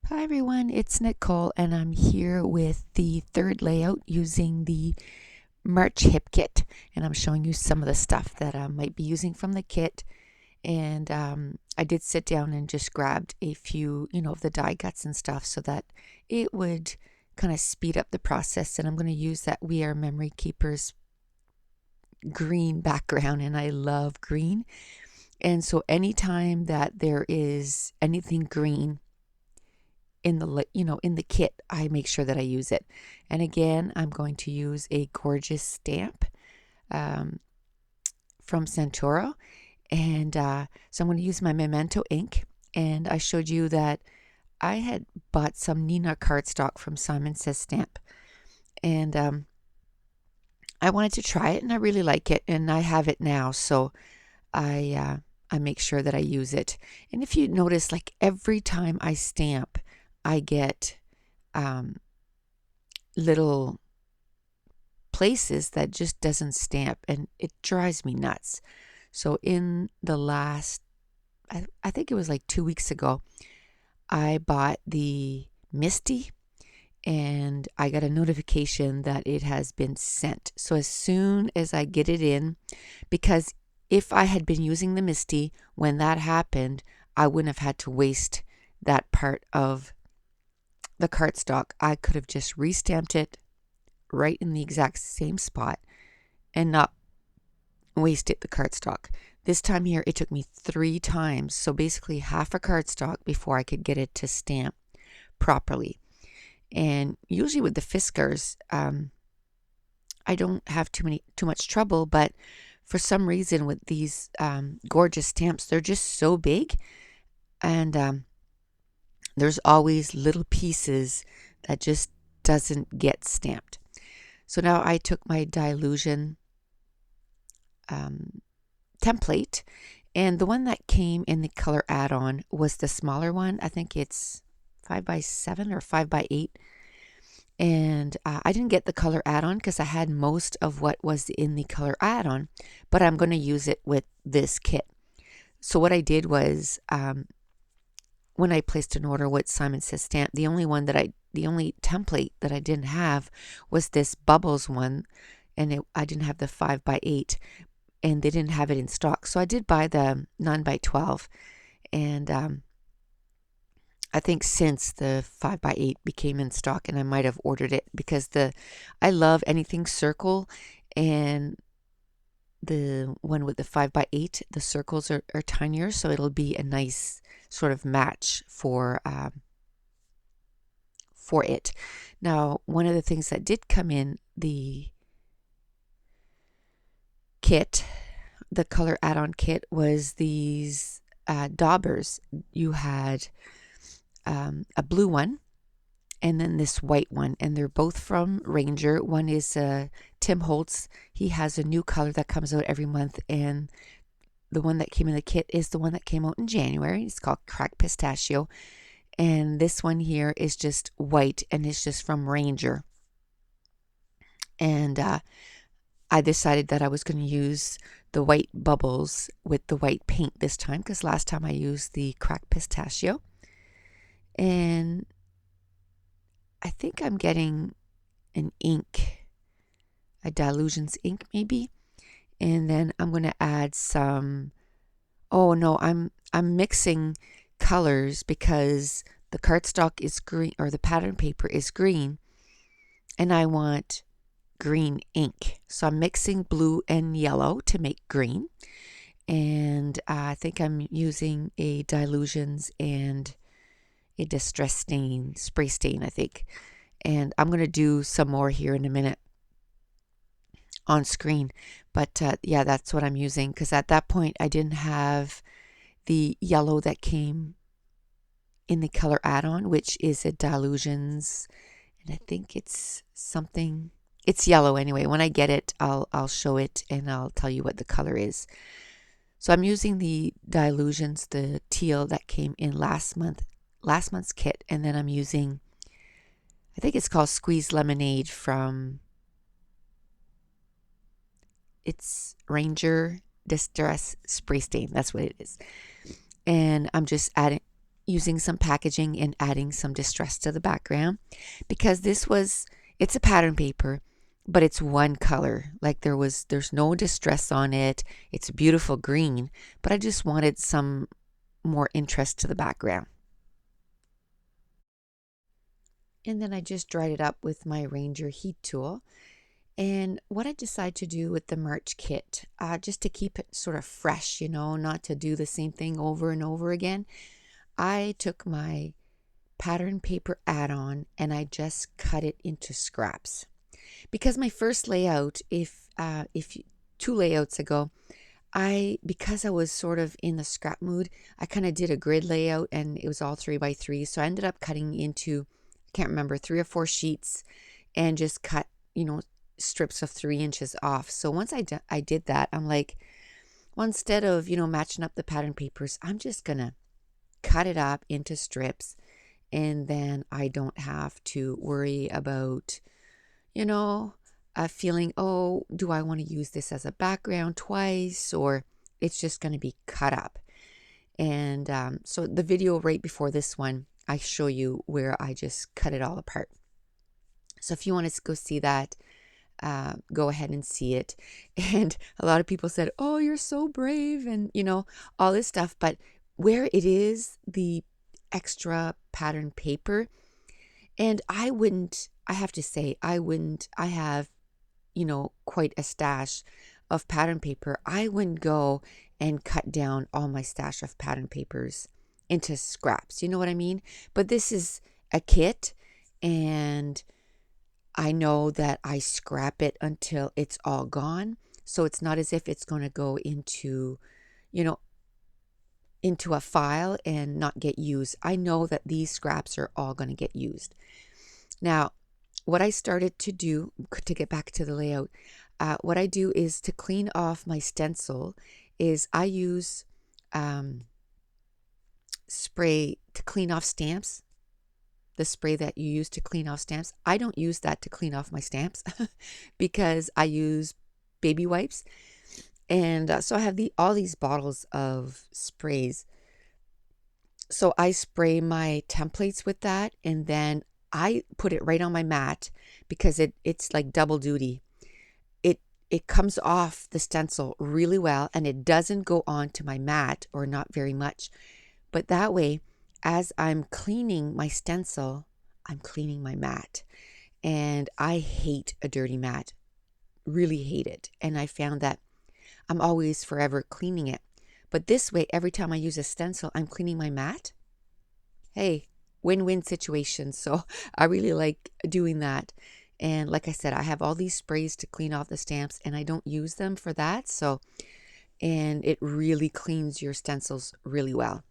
Hi everyone, it's Nicole and I'm here with the third layout using the March Hip Kit, and I'm showing you some of the stuff that I might be using from the kit. And I did sit down and just grabbed a few, of the die cuts and stuff so that it would kind of speed up the process. And I'm going to use that We Are Memory Keepers green background, and I love green. And so anytime that there is anything green in the kit, I make sure that I use it. And again, I'm going to use a gorgeous stamp um, from Santoro, and so I'm going to use my Memento ink. And I showed you that I had bought some Nina cardstock from Simon Says Stamp, and I wanted to try it, and I really like it, and I have it now, so I make sure that I use it. And if you notice, like every time I stamp, I get little places that just doesn't stamp, and it drives me nuts. So in the last, I think it was like 2 weeks ago, I bought the Misty, and I got a notification that it has been sent. So as soon as I get it in, because if I had been using the Misty when that happened, I wouldn't have had to waste that part of the cardstock. I could have just restamped it right in the exact same spot and not wasted the cardstock. This time here, it took me 3 times, so basically half a cardstock before I could get it to stamp properly. And usually with the Fiskars, I don't have too much trouble, but for some reason with these gorgeous stamps, they're just so big, and there's always little pieces that just doesn't get stamped. So now I took my Dilution template, and the one that came in the color add-on was the smaller one. I think it's 5x7 or 5x8, and I didn't get the color add-on because I had most of what was in the color add-on, but I'm going to use it with this kit. So what I did was, when I placed an order with Simon Says Stamp, the only template that I didn't have was this Bubbles one, and I didn't have the 5x8, and they didn't have it in stock. So I did buy the 9x12, and I think since the 5x8 became in stock, and I might have ordered it because I love anything circle, and the one with the 5x8, the circles are tinier, so it'll be a nice sort of match for it. Now, one of the things that did come in the kit, the color add-on kit, was these daubers. You had a blue one and then this white one, and they're both from Ranger. One is Tim Holtz. He has a new color that comes out every month, and the one that came in the kit is the one that came out in January. It's called Cracked Pistachio, and this one here is just white, and it's just from Ranger. And I decided that I was going to use the white bubbles with the white paint this time, because last time I used the Cracked Pistachio. And I think I'm getting an ink, a Dilutions ink maybe. And then I'm going to add some, oh no, I'm mixing colors because the cardstock is green, or the pattern paper is green, and I want green ink. So I'm mixing blue and yellow to make green. And I think I'm using a Dilutions and a Distress Stain, spray stain, I think. And I'm going to do some more here in a minute on screen. But yeah, that's what I'm using, because at that point I didn't have the yellow that came in the color add-on, which is a Dilutions, and I think it's something, it's yellow anyway. When I get it, I'll show it and I'll tell you what the color is. So I'm using the Dilutions, the teal that came in last month's kit, and then I'm using, I think it's called Squeeze Lemonade from, it's Ranger Distress Spray Stain. That's what it is. And I'm just adding using some packaging and adding some distress to the background, because it's a pattern paper, but it's one color. Like there's no distress on it. It's a beautiful green, but I just wanted some more interest to the background. And then I just dried it up with my Ranger heat tool. And what I decided to do with the March kit, just to keep it sort of fresh, not to do the same thing over and over again, I took my pattern paper add-on and I just cut it into scraps. Because my first layout, two layouts ago, because I was sort of in the scrap mood, I kind of did a grid layout and it was all 3x3. So I ended up cutting into, I can't remember, 3 or 4 sheets and just cut, strips of 3 inches off. So once I did that, I'm like, well, instead of, matching up the pattern papers, I'm just going to cut it up into strips, and then I don't have to worry about, feeling, oh, do I want to use this as a background twice, or it's just going to be cut up. And so the video right before this one, I show you where I just cut it all apart. So if you want to go see that, go ahead and see it. And a lot of people said, oh, you're so brave, and all this stuff. But where it is the extra pattern paper, and I have to say, I have, quite a stash of pattern paper. I wouldn't go and cut down all my stash of pattern papers into scraps. You know what I mean? But this is a kit, and I know that I scrap it until it's all gone. So it's not as if it's going to go into a file and not get used. I know that these scraps are all going to get used. Now, what I started to do, to get back to the layout, what I do is to clean off my stencil is I use spray to clean off stamps. The spray that you use to clean off stamps. I don't use that to clean off my stamps because I use baby wipes. And so I have all these bottles of sprays. So I spray my templates with that, and then I put it right on my mat because it's like double duty. It comes off the stencil really well, and it doesn't go onto my mat, or not very much. But that way, as I'm cleaning my stencil, I'm cleaning my mat. And I hate a dirty mat. Really hate it. And I found that I'm always forever cleaning it. But this way, every time I use a stencil, I'm cleaning my mat. Hey, win-win situation. So I really like doing that. And like I said, I have all these sprays to clean off the stamps, and I don't use them for that. And it really cleans your stencils really well.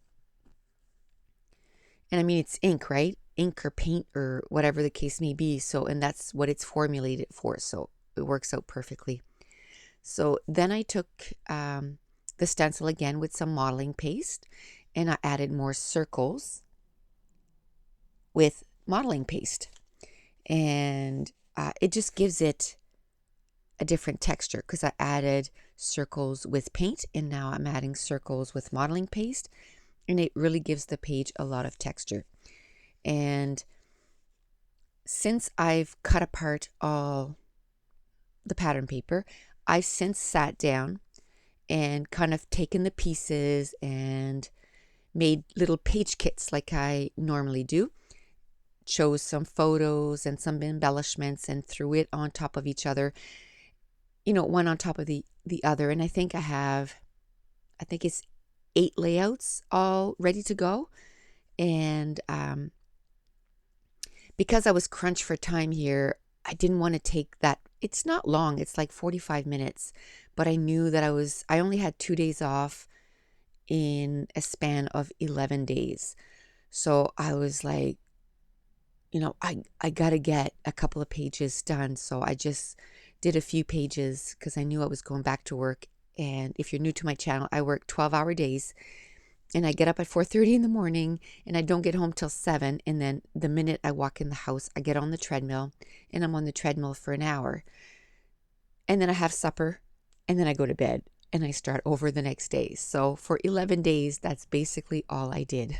And I mean, it's ink, right? Ink or paint or whatever the case may be. And that's what it's formulated for. So it works out perfectly. So then I took the stencil again with some modeling paste, and I added more circles with modeling paste. And it just gives it a different texture because I added circles with paint, and now I'm adding circles with modeling paste. And it really gives the page a lot of texture. And since I've cut apart all the pattern paper, I've since sat down and kind of taken the pieces and made little page kits like I normally do. Chose some photos and some embellishments and threw it on top of each other, one on top of the other. And I think it's 8 layouts all ready to go. And because I was crunched for time here, I didn't want to take that. It's not long. It's like 45 minutes. But I knew that I only had 2 days off in a span of 11 days. So I was like, I got to get a couple of pages done. So I just did a few pages because I knew I was going back to work. And if you're new to my channel, I work 12-hour days, and I get up at 4:30 in the morning, and I don't get home till 7. And then the minute I walk in the house, I get on the treadmill, and I'm on the treadmill for an hour. And then I have supper, and then I go to bed. and I start over the next day. So for 11 days, that's basically all I did.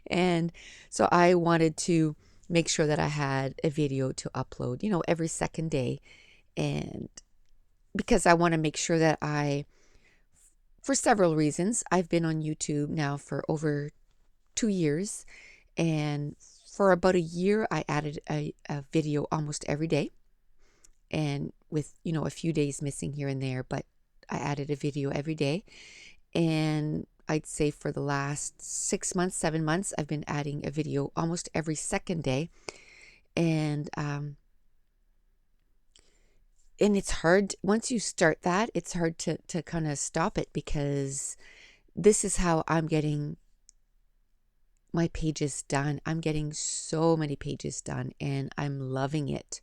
And so I wanted to make sure that I had a video to upload, every second day. And because I want to make sure that for several reasons, I've been on YouTube now for over 2 years. And for about a year, I added a video almost every day. And with, a few days missing here and there, but I added a video every day. And I'd say for the last 6 months, 7 months, I've been adding a video almost every second day. And it's hard, once you start that, it's hard to kind of stop it, because this is how I'm getting my pages done. I'm getting so many pages done and I'm loving it.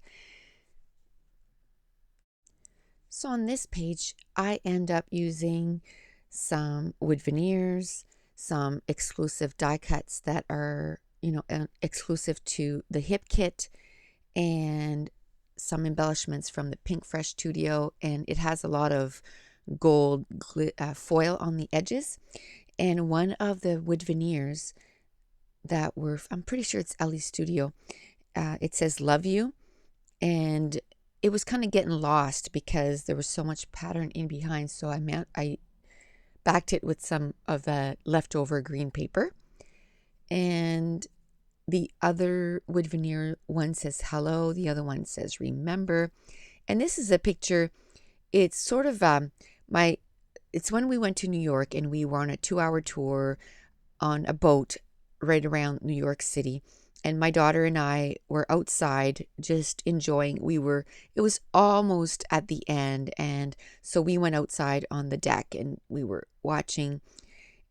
So on this page, I end up using some wood veneers, some exclusive die cuts that are, exclusive to the hip kit, and some embellishments from the Pink Fresh Studio. And it has a lot of gold foil on the edges. And one of the wood veneers that were, I'm pretty sure it's Ellie's Studio, it says love you. And it was kind of getting lost because there was so much pattern in behind. So I backed it with some of the leftover green paper. And the other wood veneer, one says hello, the other one says remember. And this is a picture. It's sort of it's when we went to New York and we were on a 2-hour tour on a boat right around New York City. And my daughter and I were outside just enjoying. It was almost at the end. And so we went outside on the deck and we were watching,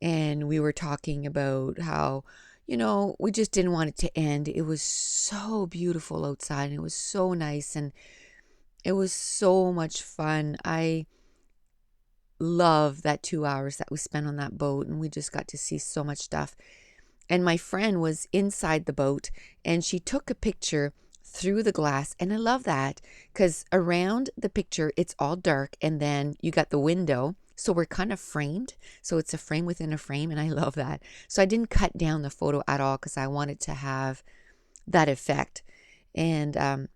and we were talking about how, we just didn't want it to end. It was so beautiful outside and it was so nice and it was so much fun. I love that 2 hours that we spent on that boat, and we just got to see so much stuff. And my friend was inside the boat and she took a picture through the glass. And I love that because around the picture, it's all dark. And then you got the window. So we're kind of framed. So it's a frame within a frame. And I love that. So I didn't cut down the photo at all because I wanted to have that effect. And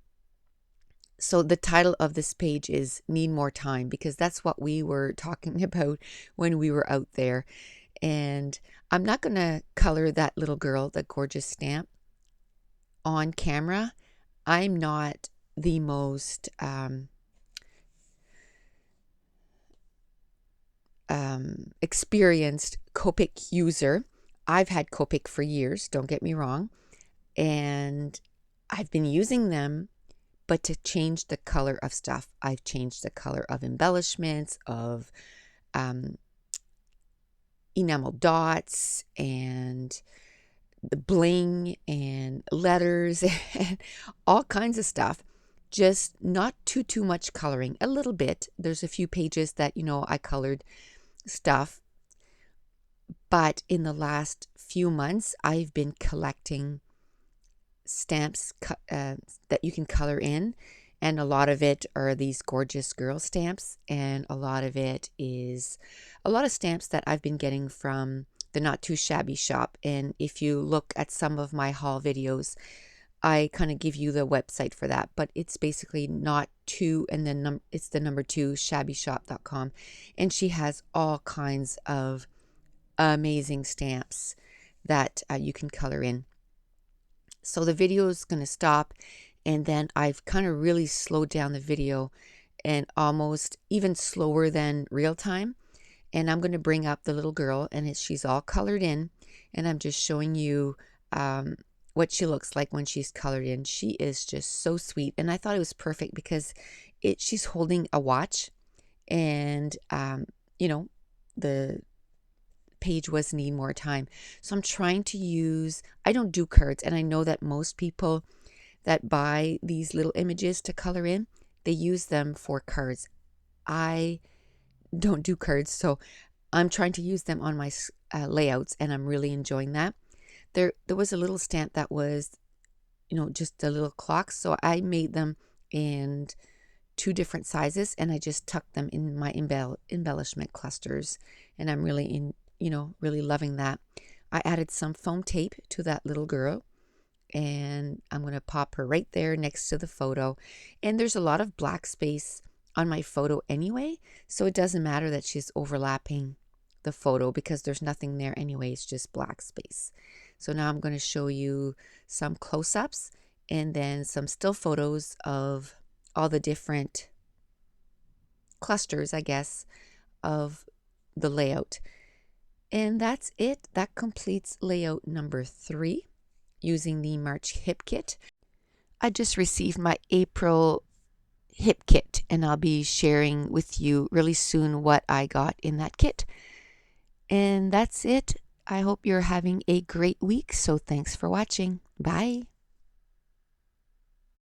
so the title of this page is Need More Time, because that's what we were talking about when we were out there. And I'm not going to color that little girl, that gorgeous stamp, on camera. I'm not the most experienced Copic user. I've had Copic for years, don't get me wrong. And I've been using them, but to change the color of stuff. I've changed the color of embellishments, of enamel dots and the bling and letters and all kinds of stuff. Just not too much coloring. A little bit. There's a few pages that, I colored stuff. But in the last few months, I've been collecting stamps that you can color in. And a lot of it are these gorgeous girl stamps. And a lot of it is a lot of stamps that I've been getting from the Not Too Shabby shop. And if you look at some of my haul videos, I kind of give you the website for that. But it's basically not two, and then it's the number 2 shabbyshop.com. And she has all kinds of amazing stamps that you can color in. So the video is going to stop. And then I've kind of really slowed down the video, and almost even slower than real time. And I'm going to bring up the little girl, and she's all colored in. And I'm just showing you what she looks like when she's colored in. She is just so sweet. And I thought it was perfect because she's holding a watch. And, the page was Need More Time. So I'm trying to use, I don't do cards. And I know that most people that buy these little images to color in, they use them for cards. I don't do cards, so I'm trying to use them on my layouts, and I'm really enjoying that. There was a little stamp that was, just a little clock, so I made them and 2 different sizes, and I just tucked them in my embellishment clusters, and I'm really really loving that. I added some foam tape to that little girl, and I'm going to pop her right there next to the photo. And there's a lot of black space on my photo anyway, so it doesn't matter that she's overlapping the photo because there's nothing there anyway. It's just black space. So now I'm going to show you some close-ups and then some still photos of all the different clusters, I guess, of the layout. And that's it. That completes layout number 3 using the March hip kit. I just received my April hip kit, and I'll be sharing with you really soon what I got in that kit. And that's it. I hope you're having a great week. So thanks for watching. Bye.